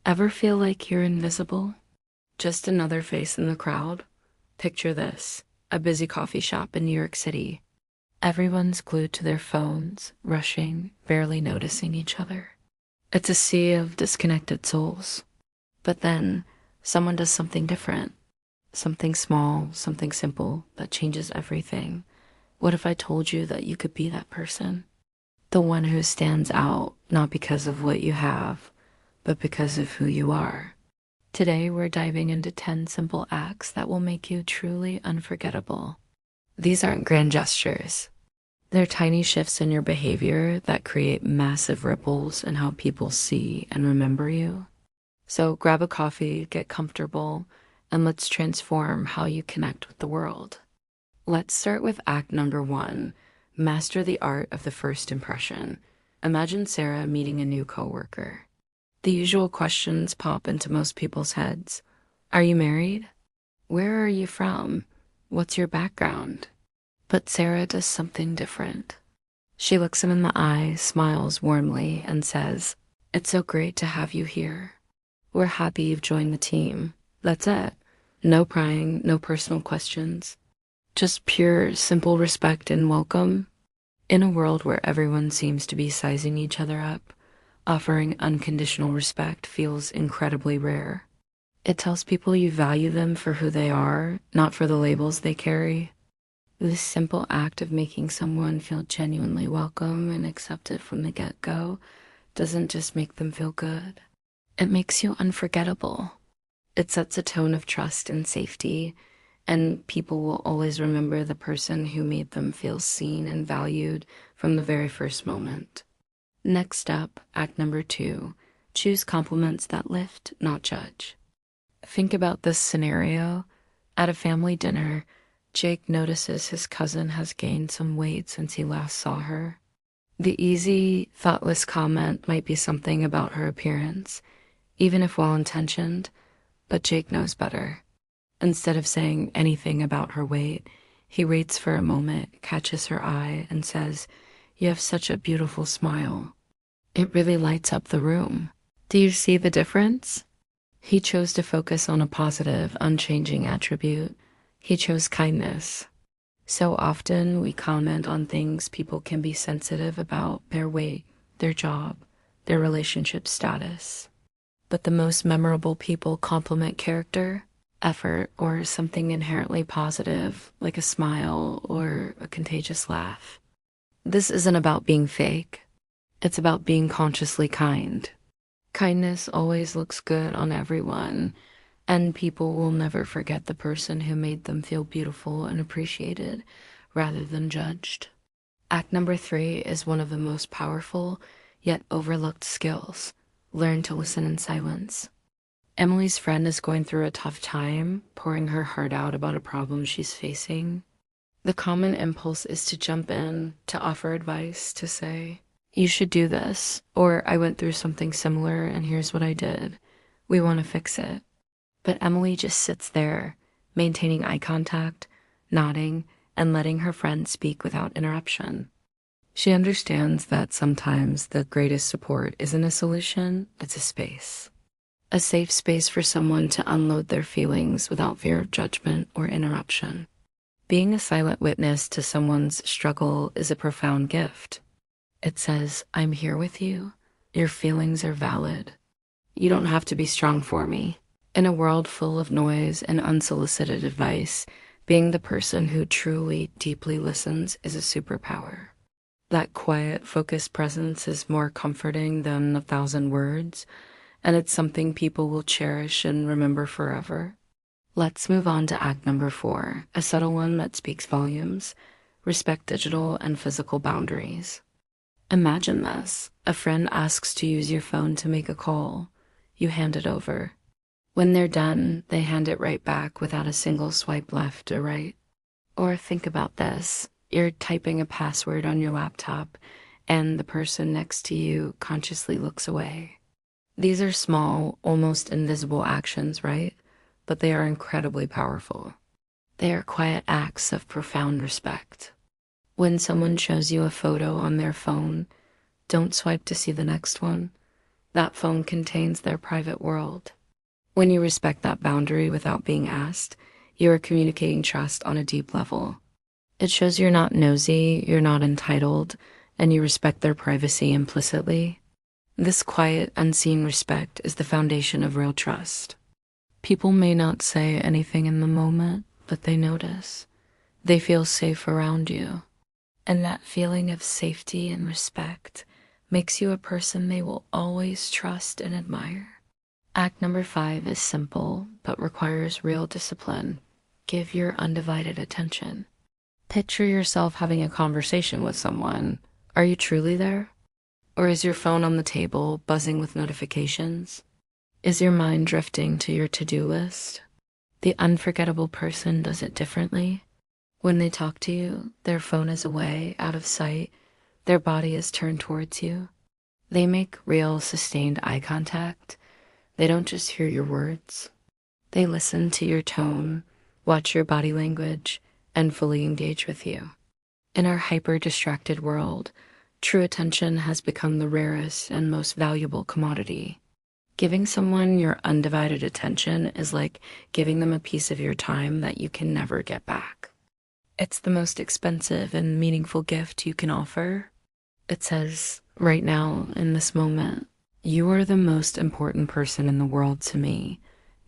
Ever feel like you're invisible? Just another face in the crowd? Picture this, a busy coffee shop in New York City. Everyone's glued to their phones, rushing, barely noticing each other. It's a sea of disconnected souls. But then, someone does something different. Something small, something simple that changes everything. What if I told you that you could be that person? The one who stands out, not because of what you have, but because of who you are. Today, we're diving into 10 simple acts that will make you truly unforgettable. These aren't grand gestures. They're tiny shifts in your behavior that create massive ripples in how people see and remember you. So grab a coffee, get comfortable, and let's transform how you connect with the world. Let's start with act number 1, master the art of the first impression. Imagine Sarah meeting a new coworker. The usual questions pop into most people's heads. Are you married? Where are you from? What's your background? But Sarah does something different. She looks him in the eye, smiles warmly, and says, "It's so great to have you here. We're happy you've joined the team." That's it. No prying, no personal questions. Just pure, simple respect and welcome. In a world where everyone seems to be sizing each other up, offering unconditional respect feels incredibly rare. It tells people you value them for who they are, not for the labels they carry. This simple act of making someone feel genuinely welcome and accepted from the get-go doesn't just make them feel good. It makes you unforgettable. It sets a tone of trust and safety, and people will always remember the person who made them feel seen and valued from the very first moment. Next up, act number 2, choose compliments that lift, not judge. Think about this scenario. At a family dinner, Jake notices his cousin has gained some weight since he last saw her. The easy, thoughtless comment might be something about her appearance, even if well-intentioned, but Jake knows better. Instead of saying anything about her weight, he waits for a moment, catches her eye, and says, "You have such a beautiful smile." It really lights up the room. Do you see the difference? He chose to focus on a positive, unchanging attribute. He chose kindness. So often we comment on things people can be sensitive about: their weight, their job, their relationship status. But the most memorable people compliment character, effort, or something inherently positive, like a smile or a contagious laugh. This isn't about being fake. It's about being consciously kind. Kindness always looks good on everyone, and people will never forget the person who made them feel beautiful and appreciated, rather than judged. Act number 3 is one of the most powerful, yet overlooked skills. Learn to listen in silence. Emily's friend is going through a tough time, pouring her heart out about a problem she's facing. The common impulse is to jump in, to offer advice, to say, "You should do this," or "I went through something similar and here's what I did. We want to fix it." But Emily just sits there, maintaining eye contact, nodding, and letting her friend speak without interruption. She understands that sometimes the greatest support isn't a solution, it's a space. A safe space for someone to unload their feelings without fear of judgment or interruption. Being a silent witness to someone's struggle is a profound gift. It says, "I'm here with you. Your feelings are valid. You don't have to be strong for me." In a world full of noise and unsolicited advice, being the person who truly, deeply listens is a superpower. That quiet, focused presence is more comforting than 1,000 words, and it's something people will cherish and remember forever. Let's move on to act number 4, a subtle one that speaks volumes: respect digital and physical boundaries. Imagine this. A friend asks to use your phone to make a call. You hand it over. When they're done, they hand it right back without a single swipe left or right. Or think about this. You're typing a password on your laptop, and the person next to you consciously looks away. These are small, almost invisible actions, right? But they are incredibly powerful. They are quiet acts of profound respect. When someone shows you a photo on their phone, don't swipe to see the next one. That phone contains their private world. When you respect that boundary without being asked, you are communicating trust on a deep level. It shows you're not nosy, you're not entitled, and you respect their privacy implicitly. This quiet, unseen respect is the foundation of real trust. People may not say anything in the moment, but they notice. They feel safe around you. And that feeling of safety and respect makes you a person they will always trust and admire. Act number 5 is simple, but requires real discipline. Give your undivided attention. Picture yourself having a conversation with someone. Are you truly there? Or is your phone on the table, buzzing with notifications? Is your mind drifting to your to-do list? The unforgettable person does it differently. When they talk to you, their phone is away, out of sight. Their body is turned towards you. They make real, sustained eye contact. They don't just hear your words. They listen to your tone, watch your body language, and fully engage with you. In our hyper-distracted world, true attention has become the rarest and most valuable commodity. Giving someone your undivided attention is like giving them a piece of your time that you can never get back. It's the most expensive and meaningful gift you can offer. It says, right now, in this moment, you are the most important person in the world to me.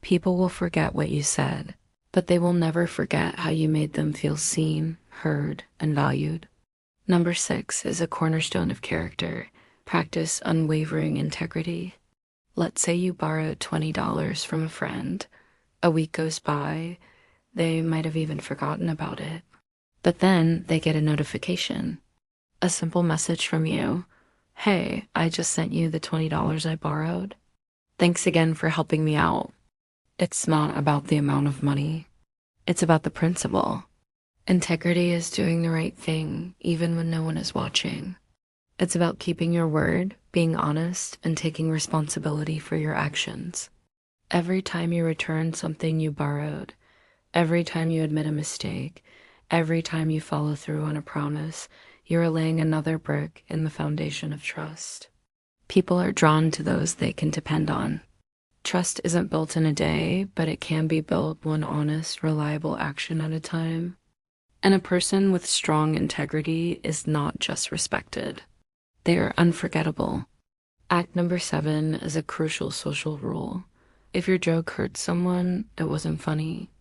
People will forget what you said, but they will never forget how you made them feel seen, heard, and valued. Number 6 is a cornerstone of character. Practice unwavering integrity. Let's say you borrowed $20 from a friend. A week goes by. They might have even forgotten about it. But then they get a notification. A simple message from you. Hey, I just sent you the $20 I borrowed. Thanks again for helping me out. It's not about the amount of money. It's about the principle. Integrity is doing the right thing, even when no one is watching. It's about keeping your word, being honest, and taking responsibility for your actions. Every time you return something you borrowed, every time you admit a mistake, every time you follow through on a promise, you're laying another brick in the foundation of trust. People are drawn to those they can depend on. Trust isn't built in a day, but it can be built one honest, reliable action at a time. And a person with strong integrity is not just respected. They are unforgettable. Act number 7 is a crucial social rule. If your joke hurts someone, it wasn't funny.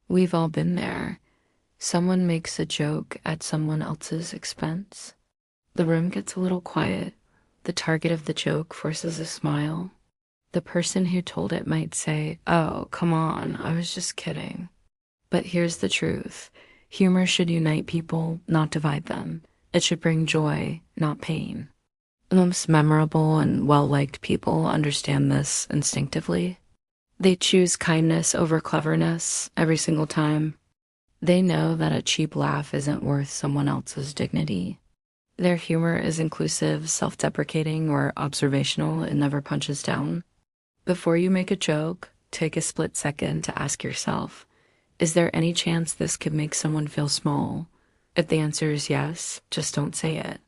We've all been there. Someone makes a joke at someone else's expense. The room gets a little quiet. The target of the joke forces a smile. The person who told it might say, "Oh, come on, I was just kidding." But here's the truth. Humor should unite people, not divide them. It should bring joy, not pain. The most memorable and well-liked people understand this instinctively. They choose kindness over cleverness every single time. They know that a cheap laugh isn't worth someone else's dignity. Their humor is inclusive, self-deprecating, or observational. It never punches down. Before you make a joke, take a split second to ask yourself, is there any chance this could make someone feel small? If the answer is yes, just don't say it.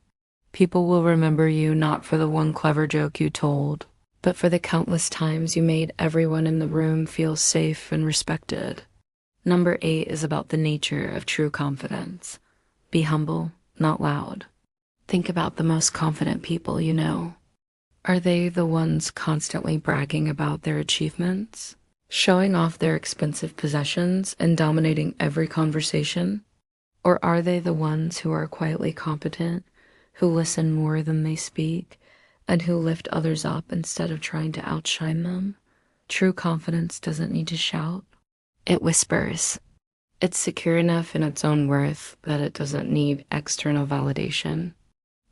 People will remember you not for the one clever joke you told, but for the countless times you made everyone in the room feel safe and respected. Number 8 is about the nature of true confidence. Be humble, not loud. Think about the most confident people you know. Are they the ones constantly bragging about their achievements, showing off their expensive possessions and dominating every conversation? Or are they the ones who are quietly competent, who listen more than they speak, and who lift others up instead of trying to outshine them? True confidence doesn't need to shout. It whispers. It's secure enough in its own worth that it doesn't need external validation.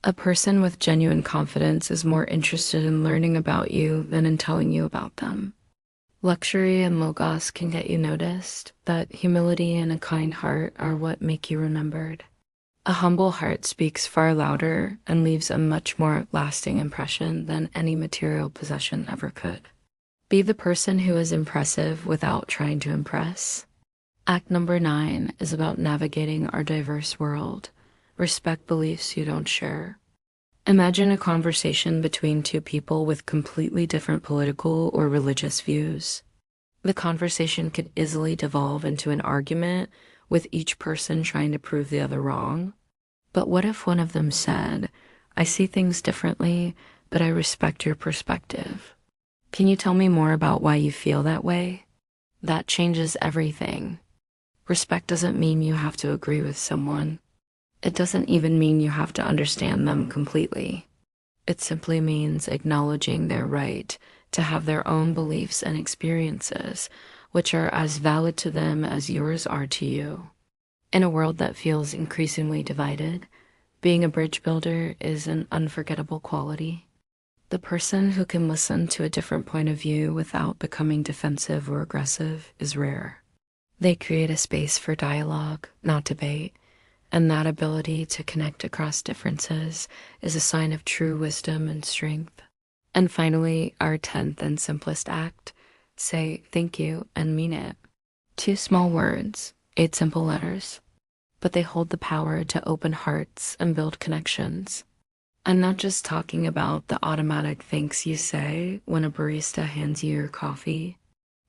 A person with genuine confidence is more interested in learning about you than in telling you about them. Luxury and logos can get you noticed, but humility and a kind heart are what make you remembered. A humble heart speaks far louder and leaves a much more lasting impression than any material possession ever could. Be the person who is impressive without trying to impress. Act number 9 is about navigating our diverse world. Respect beliefs you don't share. Imagine a conversation between two people with completely different political or religious views. The conversation could easily devolve into an argument with each person trying to prove the other wrong. But what if one of them said, I see things differently, but I respect your perspective. Can you tell me more about why you feel that way? That changes everything. Respect doesn't mean you have to agree with someone. It doesn't even mean you have to understand them completely. It simply means acknowledging their right to have their own beliefs and experiences, which are as valid to them as yours are to you. In a world that feels increasingly divided, being a bridge builder is an unforgettable quality. The person who can listen to a different point of view without becoming defensive or aggressive is rare. They create a space for dialogue, not debate, and that ability to connect across differences is a sign of true wisdom and strength. And finally, our 10th and simplest act, say thank you and mean it. 2 small words, 8 simple letters, but they hold the power to open hearts and build connections. I'm not just talking about the automatic thanks you say when a barista hands you your coffee.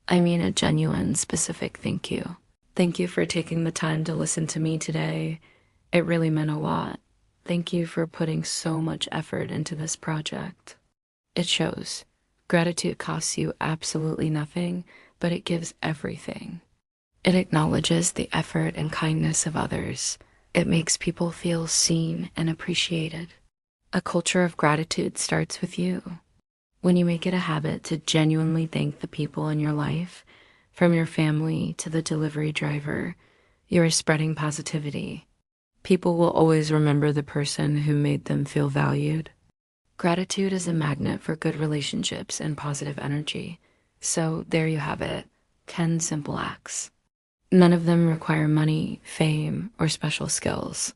I mean a genuine, specific thank you. Thank you for taking the time to listen to me today. It really meant a lot. Thank you for putting so much effort into this project. It shows. Gratitude costs you absolutely nothing, but it gives everything. It acknowledges the effort and kindness of others. It makes people feel seen and appreciated. A culture of gratitude starts with you. When you make it a habit to genuinely thank the people in your life, from your family to the delivery driver, you are spreading positivity. People will always remember the person who made them feel valued. Gratitude is a magnet for good relationships and positive energy. So there you have it, 10 simple acts. None of them require money, fame, or special skills.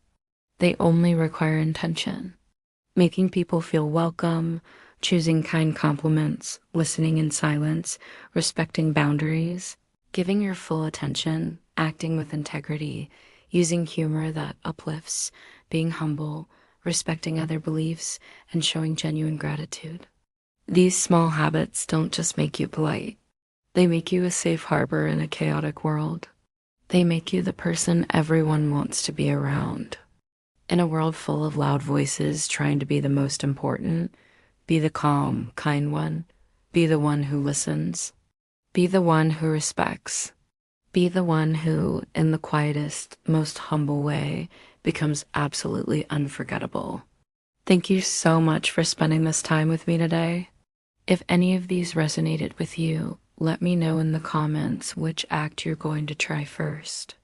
They only require intention. Making people feel welcome, choosing kind compliments, listening in silence, respecting boundaries, giving your full attention, acting with integrity, using humor that uplifts, being humble, respecting other beliefs, and showing genuine gratitude. These small habits don't just make you polite. They make you a safe harbor in a chaotic world. They make you the person everyone wants to be around. In a world full of loud voices trying to be the most important, be the calm, kind one. Be the one who listens. Be the one who respects. Be the one who, in the quietest, most humble way, becomes absolutely unforgettable. Thank you so much for spending this time with me today. If any of these resonated with you, let me know in the comments which act you're going to try first.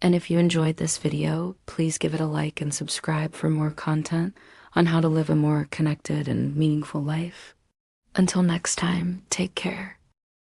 And if you enjoyed this video, please give it a like and subscribe for more content on how to live a more connected and meaningful life. Until next time, take care.